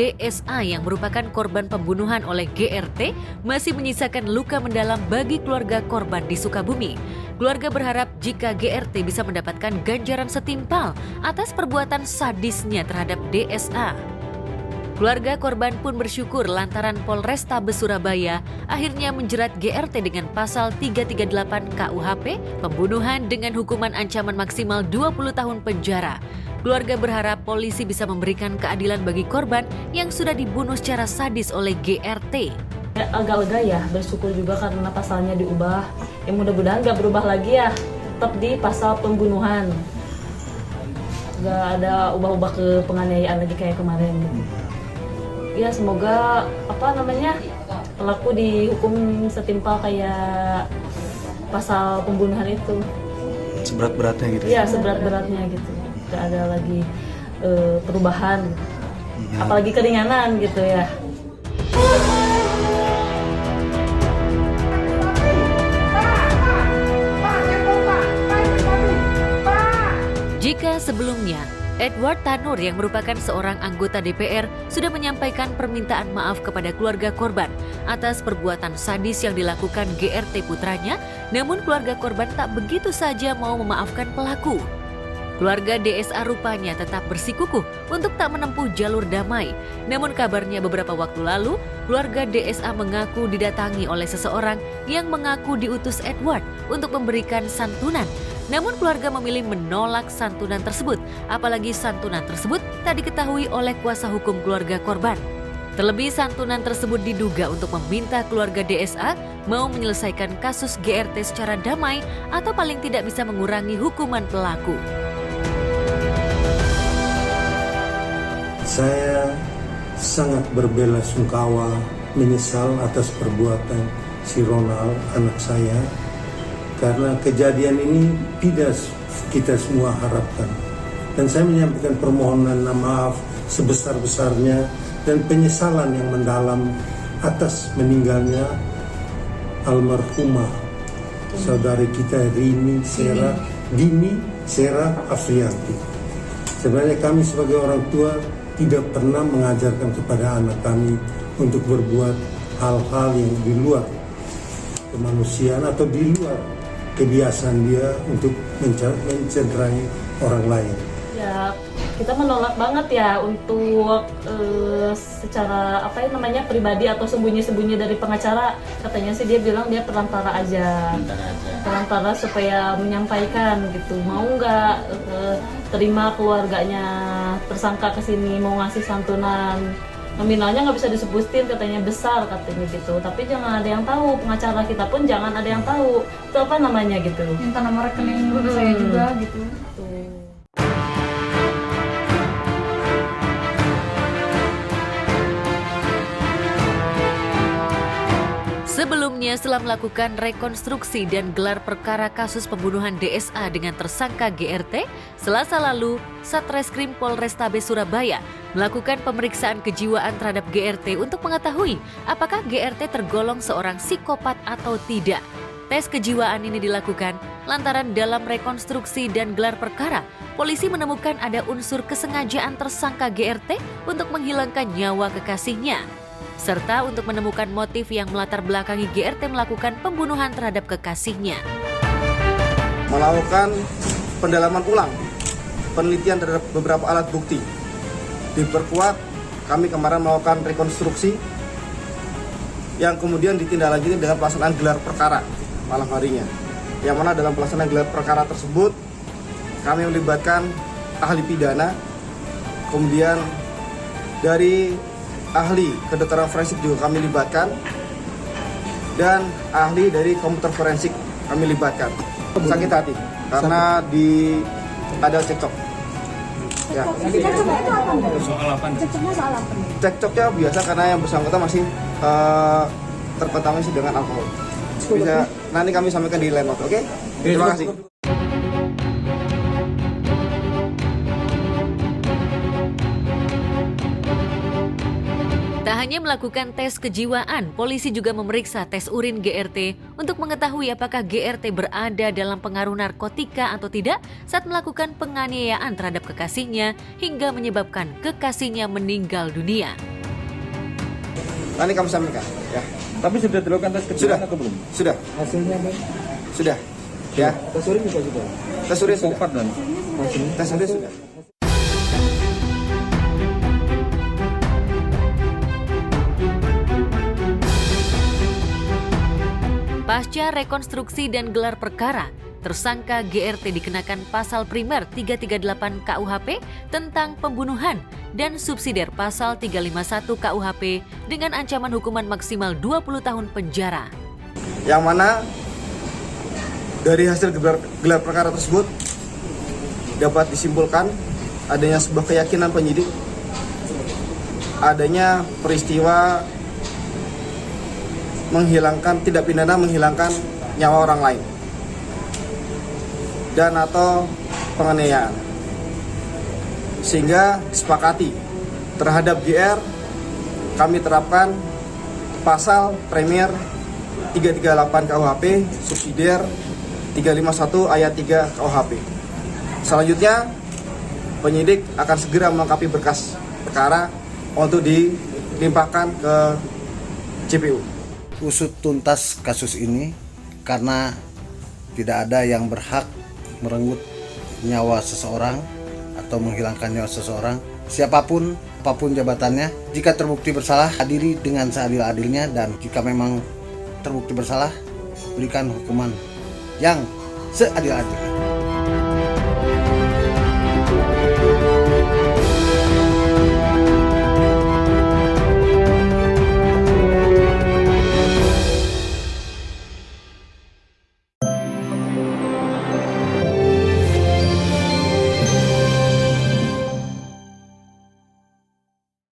DSA yang merupakan korban pembunuhan oleh GRT masih menyisakan luka mendalam bagi keluarga korban di Sukabumi. Keluarga berharap jika GRT bisa mendapatkan ganjaran setimpal atas perbuatan sadisnya terhadap DSA. Keluarga korban pun bersyukur lantaran Polrestabes Surabaya akhirnya menjerat GRT dengan pasal 338 KUHP, pembunuhan dengan hukuman ancaman maksimal 20 tahun penjara. Keluarga berharap polisi bisa memberikan keadilan bagi korban yang sudah dibunuh secara sadis oleh GRT. Agak lega ya, bersyukur juga karena pasalnya diubah. Ya mudah-mudahan gak berubah lagi ya, tetap di pasal pembunuhan. Gak ada ubah-ubah ke penganiayaan lagi kayak kemarin. Ya semoga pelaku dihukum setimpal kayak pasal pembunuhan itu. Seberat-beratnya gitu? Iya, seberat-beratnya gitu. Gak ada lagi perubahan, apalagi keringanan gitu ya. Jika sebelumnya Edward Tanur yang merupakan seorang anggota DPR sudah menyampaikan permintaan maaf kepada keluarga korban atas perbuatan sadis yang dilakukan GRT putranya, namun keluarga korban tak begitu saja mau memaafkan pelaku. Keluarga DSA rupanya tetap bersikukuh untuk tak menempuh jalur damai. Namun kabarnya beberapa waktu lalu, keluarga DSA mengaku didatangi oleh seseorang yang mengaku diutus Edward untuk memberikan santunan. Namun keluarga memilih menolak santunan tersebut, apalagi santunan tersebut tak diketahui oleh kuasa hukum keluarga korban. Terlebih santunan tersebut diduga untuk meminta keluarga DSA mau menyelesaikan kasus GRT secara damai atau paling tidak bisa mengurangi hukuman pelaku. Saya sangat berbelasungkawa, menyesal atas perbuatan si Ronald, anak saya, karena kejadian ini tidak kita semua harapkan. Dan saya menyampaikan permohonan maaf sebesar-besarnya dan penyesalan yang mendalam atas meninggalnya almarhumah saudari kita Dini Sera Afrianti. Sebenarnya kami sebagai orang tua tidak pernah mengajarkan kepada anak kami untuk berbuat hal-hal yang di luar kemanusiaan atau di luar kebiasaan dia untuk mencederai orang lain. Ya, kita menolak banget ya untuk secara pribadi atau sembunyi-sembunyi dari pengacara. Katanya sih dia bilang dia perantara aja. Perantara supaya menyampaikan gitu. Mau nggak terima keluarganya tersangka ke sini mau ngasih santunan. Nominalnya nggak bisa disebutin, katanya besar katanya gitu. Tapi jangan ada yang tahu, pengacara kita pun jangan ada yang tahu itu apa namanya gitu. Minta nomor rekening saya juga gitu. Sebelumnya, setelah melakukan rekonstruksi dan gelar perkara kasus pembunuhan DSA dengan tersangka GRT, Selasa lalu, Satreskrim Polrestabes Surabaya melakukan pemeriksaan kejiwaan terhadap GRT untuk mengetahui apakah GRT tergolong seorang psikopat atau tidak. Tes kejiwaan ini dilakukan lantaran dalam rekonstruksi dan gelar perkara, polisi menemukan ada unsur kesengajaan tersangka GRT untuk menghilangkan nyawa kekasihnya, serta untuk menemukan motif yang melatar belakangi GRT melakukan pembunuhan terhadap kekasihnya. Melakukan pendalaman ulang, penelitian terhadap beberapa alat bukti. Diperkuat, kami kemarin melakukan rekonstruksi yang kemudian ditindaklanjuti dengan pelaksanaan gelar perkara malam harinya. Yang mana dalam pelaksanaan gelar perkara tersebut, kami melibatkan ahli pidana, kemudian dari ahli kedokteran forensik juga kami libatkan, dan ahli dari komputer forensik kami libatkan. Sakit hati karena ada cekcok. Ya. Cekcoknya itu apa? Soal apa? Cekcoknya soal apa? Cekcoknya biasa karena yang bersangkutan masih terkontaminasi dengan alkohol. Bisa nanti kami sampaikan di lain waktu, oke? Terima kasih. Tak hanya melakukan tes kejiwaan, polisi juga memeriksa tes urin GRT untuk mengetahui apakah GRT berada dalam pengaruh narkotika atau tidak saat melakukan penganiayaan terhadap kekasihnya hingga menyebabkan kekasihnya meninggal dunia. Nanti kami sampaikan. Ya. Tapi sudah dilakukan tes Sudah. kejiwaan atau belum? Sudah. Hasilnya apa? Sudah. Ya. Tes urin juga sudah. Tes urin sudah. Kompat dan hasilnya. Tes urin sudah. Pasca rekonstruksi dan gelar perkara, tersangka GRT dikenakan pasal primer 338 KUHP tentang pembunuhan dan subsidiar pasal 351 KUHP dengan ancaman hukuman maksimal 20 tahun penjara. Yang mana dari hasil gelar perkara tersebut dapat disimpulkan adanya sebuah keyakinan penyidik, adanya peristiwa tindak pidana menghilangkan nyawa orang lain dan atau penganiayaan, sehingga disepakati terhadap GR kami terapkan pasal premier 338 KUHP subsidiar 351 ayat 3 KUHP. Selanjutnya penyidik akan segera melengkapi berkas perkara untuk dilimpahkan ke JPU. Usut tuntas kasus ini karena tidak ada yang berhak merenggut nyawa seseorang atau menghilangkan nyawa seseorang, siapapun, apapun jabatannya. Jika terbukti bersalah, adili dengan seadil-adilnya, dan jika memang terbukti bersalah, berikan hukuman yang seadil-adil.